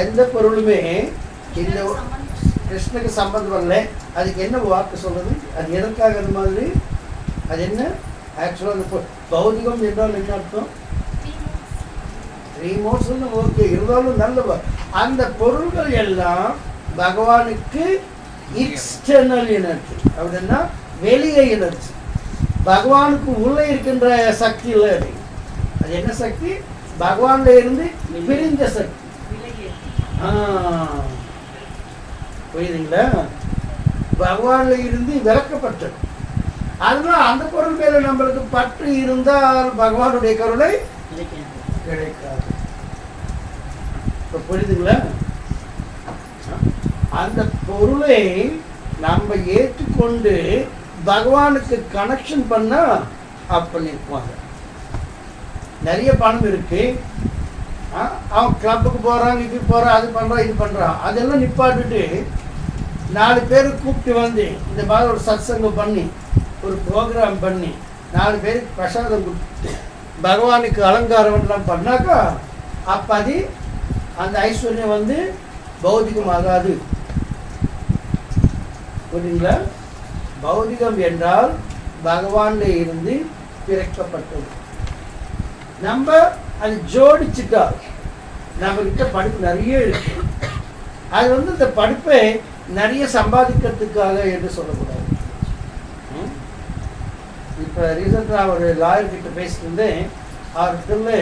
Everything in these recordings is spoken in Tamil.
எந்த பொருளுமே இந்த கிருஷ்ணனுக்கு சம்பந்தம் வரல. அதுக்கு என்ன வாக்கு சொல்றது? அது எதற்காக அது மாதிரி? அது என்ன ஆக்சுவலாக அந்த பௌதிகம் என்றால் என்ன அர்த்தம்? ரிமோஷன். ஓகே, இருந்தாலும் நல்ல அந்த பொருள்கள் எல்லாம் பகவானுக்கு எக்ஸ்டர்னல் எனர்ஜி. அப்படின்னா வெளியே எனர்ஜி. பகவானுக்கு உள்ளே இருக்கின்ற சக்தி இல்லை. அது என்ன சக்தி? பகவான்ல இருந்து பிரிந்த சக்தி. புரியுதுங்களா? பகவான்ல இருந்து விளக்கப்பட்டது. அதனால அந்த பொருள் மேல நம்மளுக்கு பற்று இருந்தால் பகவானுடைய கருணை கிடைக்காது. புரியுதுங்களா? அந்த பொருளை நம்ம ஏற்றுக்கொண்டு பகவானுக்கு கனெக்ஷன் பண்ணா அப்ப நிற்பாங்க. நிறைய பணம் இருக்கு, அவன் கிளப்புக்கு போறான், இது போறான், அது பண்றான், இது பண்றான், அதெல்லாம் நிப்பாட்டுட்டு 4 பேரை கூப்பிட்டு வந்து இந்த மாதிரி ஒரு சத்சங்கம் பண்ணி ஒரு ப்ரோக்ராம் பண்ணி 4 பேருக்கு பிரசாதம் கொடுத்து பகவானுக்கு அலங்காரம் எல்லாம் பண்ணாக்கா அப்ப அது அந்த ஐஸ்வர்யம் வந்து பௌதிகமாகாது. புரியுங்களா? பௌதிகம் என்றால் பகவான்ல இருந்து பிறக்கப்பட்டது. நம்ம அது ஜோடிச்சுட்டா நம்ம கிட்ட படிப்பு நிறைய இருக்கு. அது வந்து இந்த படிப்பை நிறைய சம்பாதிக்கிறதுக்காக என்று சொல்லக்கூடாது. இப்போ ரீசெண்டாக ஒரு லாயர் கிட்ட பேசிட்டு அவர் பிள்ளை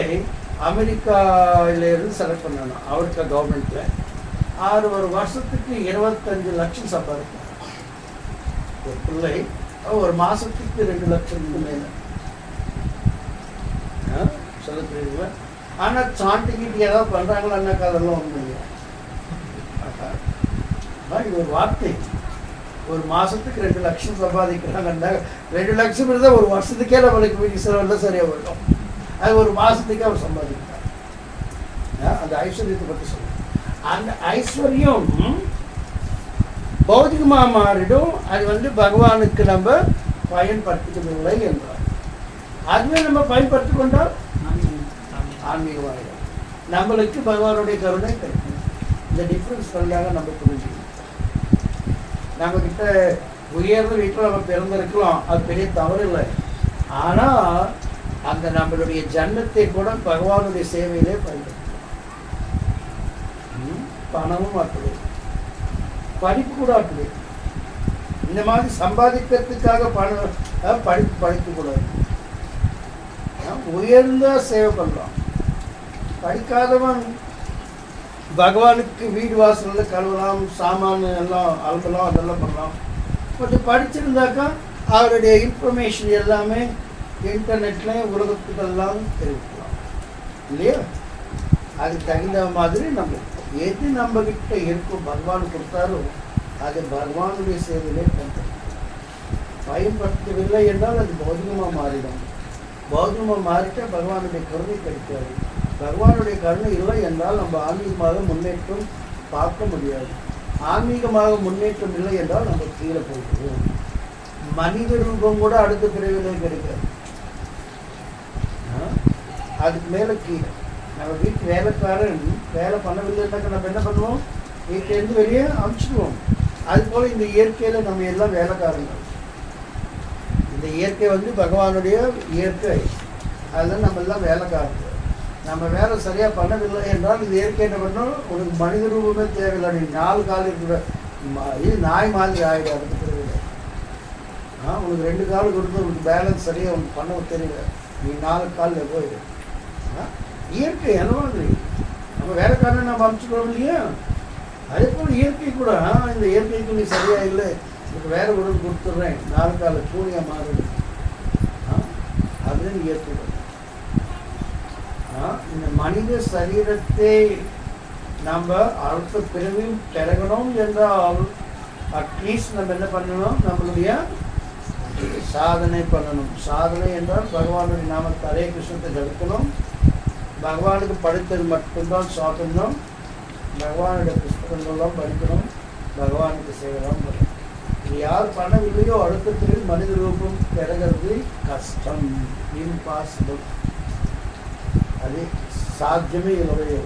அமெரிக்காவிலேருந்து செலக்ட் பண்ணணும். அவருக்கு கவர்மெண்ட்டில் 6 வருஷத்துக்கு 25 லட்சம் சம்பாதிக்கும் ஒரு பிள்ளை. ஒரு மாதத்துக்கு 2 லட்சத்துக்கு மேலே சொல்ல தெரியுங்களா? ஆனால் சாண்டிக்கிட்டு ஏதாவது பண்ணுறாங்களான்னாக்கா அதெல்லாம் ஒன்றும் இல்லை. இது ஒரு வார்த்தை. ஒரு மாதத்துக்கு 2 லட்சம் சம்பாதிக்கிறாங்கன்னா 2 லட்சம் இருந்தால் ஒரு வருஷத்துக்கே நம்மளுக்கு வீட்டு செலவெல்லாம் சரியாக வரும். அது ஒரு மாதத்துக்கே அவர் சம்பாதிக்கிறார். அந்த ஐஸ்வர்யத்தை பற்றி சொல்லுங்க. அந்த ஐஸ்வர்யம் பௌதிகமாக மாறிடும். அது வந்து பகவானுக்கு நம்ம பயன்படுத்திக்கவில்லை என்றார். அதுவே நம்ம பயன்படுத்தி கொண்டால் ஆன்மீகமாகிடும். நம்மளுக்கு பகவானுடைய கருணை கிடைக்கும். இந்த டிஃப்ரென்ஸ் பண்ணாங்க நம்ம புரிஞ்சுக்கணும். நம்மக்கிட்ட உயர்ந்த வீட்டில் நம்ம பிறந்திருக்கலாம், அது பெரிய தவறு இல்லை. ஆனால் அந்த நம்மளுடைய ஜன்னத்தை கூட பகவானுடைய சேவையிலே பயன்படுத்தலாம். பணமும் அப்படி, படிப்பு கூட அப்படி. இந்த மாதிரி சம்பாதிக்கிறதுக்காக படிப்பு படிக்கக்கூடாது. உயர்ந்த சேவை பண்ணலாம். படிக்காதவன் பகவானுக்கு வீடு வாசல்ல கழுவலாம், சாமான் எல்லாம் அழுகலாம், அதெல்லாம் பண்ணலாம். கொஞ்சம் படிச்சிருந்தாக்கா அவருடைய இன்ஃபர்மேஷன் எல்லாமே இன்டர்நெட்ல உலகத்துக்கெல்லாம் தெரிவிக்கலாம் இல்லையா? அதுக்கு தகுந்த மாதிரி நம்ம எது நம்ம கிட்ட இருக்கும் பகவான் கொடுத்தாலும் அது பகவானுடைய சேவையிலே பயன்படுத்தவில்லை என்றால் அது பௌதிகமாக மாறிடும். பௌதிகமாக மாறிட்டா பகவானுடைய கருணை கிடைக்காது. பகவானுடைய கருணை இல்லை என்றால் நம்ம ஆன்மீகமாக முன்னேற்றம் பார்க்க முடியாது. ஆன்மீகமாக முன்னேற்றம் இல்லை என்றால் நம்ம கீழே போய்க்கிறோம். மனித ரூபம் கூட அடுத்த பிரிவிலே கிடைக்காது. அதுக்கு மேலே கீழே. நம்ம வீட்டு வேலைக்காரன் வேலை பண்ணவில்லைன்னாக்க நம்ம என்ன பண்ணுவோம்? வீட்டிலேருந்து வெளியே அனுப்பிச்சிடுவோம். அதுபோல் இந்த இயற்கையில் நம்ம எல்லாம் வேலைக்காரங்கள். இந்த இயற்கை வந்து பகவானுடைய இயற்கை. அதுதான் நம்ம எல்லாம் வேலைக்காரங்க. நம்ம வேலை சரியாக பண்ணவில்லை என்றால் இந்த இயற்கை என்ன பண்ணோம்? உனக்கு மனித ரூபமே தேவையில்லை. நீ 4 கால் இருக்கிற இது நாய் மாதிரி ஆகிடும். அதுக்கு தெரியல. உனக்கு 2 கால் கொடுத்து உனக்கு பேலன்ஸ் சரியாக உனக்கு பண்ண தெரியல. நீ 4 காலில் போயிடு. இயற்கை என்ன மாதிரி நம்ம வேலைக்காரன் நம்ம அனுப்பிச்சுக்கிறோம் இல்லையா? அதே போல் இயற்கை கூட இந்த இயற்கைக்கு நீ சரியாக இல்லை, இதுக்கு வேற உடல் கொடுத்துட்றேன், 4 கால பூனியாக மாறுது அப்படின்னு இயற்கை. இந்த மனித சரீரத்தை நம்ம அடுத்த பிறவியும் பெறகணும் என்றால் அட்லீஸ்ட் நம்ம என்ன பண்ணணும்? நம்மளுடைய சாதனை பண்ணணும். சாதனை என்றால் பகவானுடைய நாமத்தை ஹரே கிருஷ்ணத்தை ஜபிக்கணும். பகவானுக்கு படித்தது மட்டும்தான் சாப்பிடணும். பகவானுடைய புஸ்தகங்கள்லாம் படிக்கணும். பகவானுக்கு சேவைலாம் பண்ணணும். இது யார் பண்ணவில்லையோ அடுத்த பிறகு மனித ரூபம் பெறுகிறது கஷ்டம், இம்பாசிபிள். அது சாத்தியமே இல்லை.